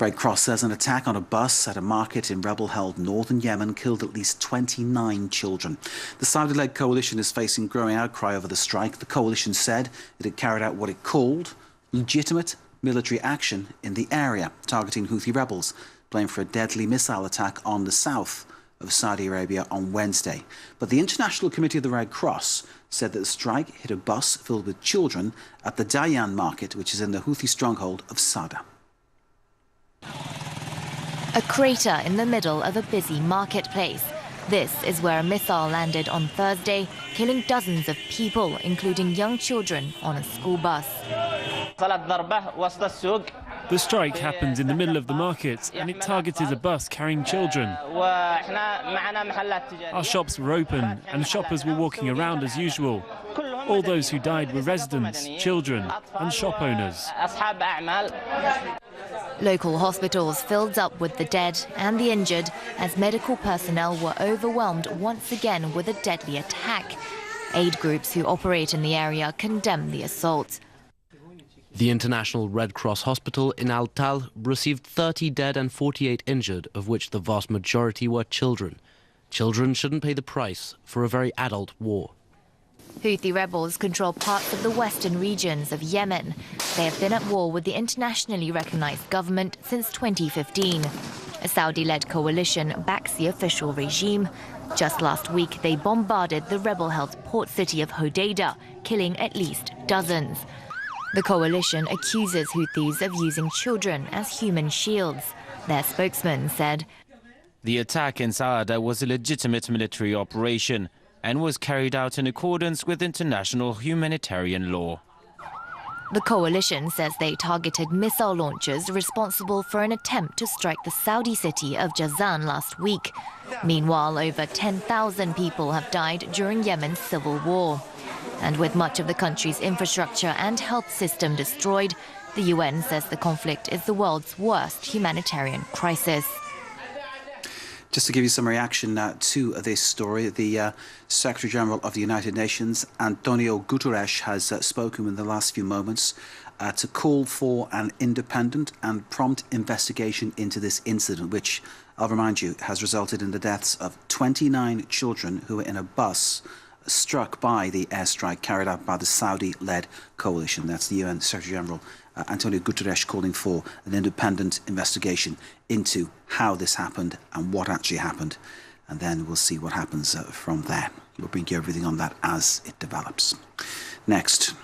Red Cross says an attack on a bus at a market in rebel-held northern Yemen killed at least 29 children. The Saudi-led coalition is facing growing outcry over the strike. The coalition said it had carried out what it called legitimate military action in the area, targeting Houthi rebels, blamed for a deadly missile attack on the south of Saudi Arabia on Wednesday. But the International Committee of the Red Cross said that the strike hit a bus filled with children at the Dayan market, which is in the Houthi stronghold of Sada. A crater in the middle of a busy marketplace. This is where a missile landed on Thursday, killing dozens of people, including young children, on a school bus. The strike happens in the middle of the market and it targeted a bus carrying children. Our shops were open and shoppers were walking around as usual. All those who died were residents, children and shop owners. Local hospitals filled up with the dead and the injured as medical personnel were overwhelmed once again with a deadly attack. Aid groups who operate in the area condemn the assault. The International Red Cross Hospital in Al Tal received 30 dead and 48 injured, of which the vast majority were children. Children shouldn't pay the price for a very adult war. Houthi rebels control parts of the western regions of Yemen. They have been at war with the internationally recognized government since 2015. A Saudi-led coalition backs the official regime. Just last week, they bombarded the rebel-held port city of Hodeidah, killing at least dozens. The coalition accuses Houthis of using children as human shields. Their spokesman said, "The attack in Saada was a legitimate military operation and was carried out in accordance with international humanitarian law." The coalition says they targeted missile launchers responsible for an attempt to strike the Saudi city of Jazan last week. Meanwhile, over 10,000 people have died during Yemen's civil war. And with much of the country's infrastructure and health system destroyed, the UN says the conflict is the world's worst humanitarian crisis. Just to give you some reaction to this story, the Secretary General of the United Nations, Antonio Guterres, has spoken in the last few moments to call for an independent and prompt investigation into this incident, which, I'll remind you, has resulted in the deaths of 29 children who were in a bus struck by the airstrike carried out by the Saudi-led coalition. That's the UN Secretary General Antonio Guterres calling for an independent investigation into how this happened and what actually happened. And then we'll see what happens from there. We'll bring you everything on that as it develops. Next.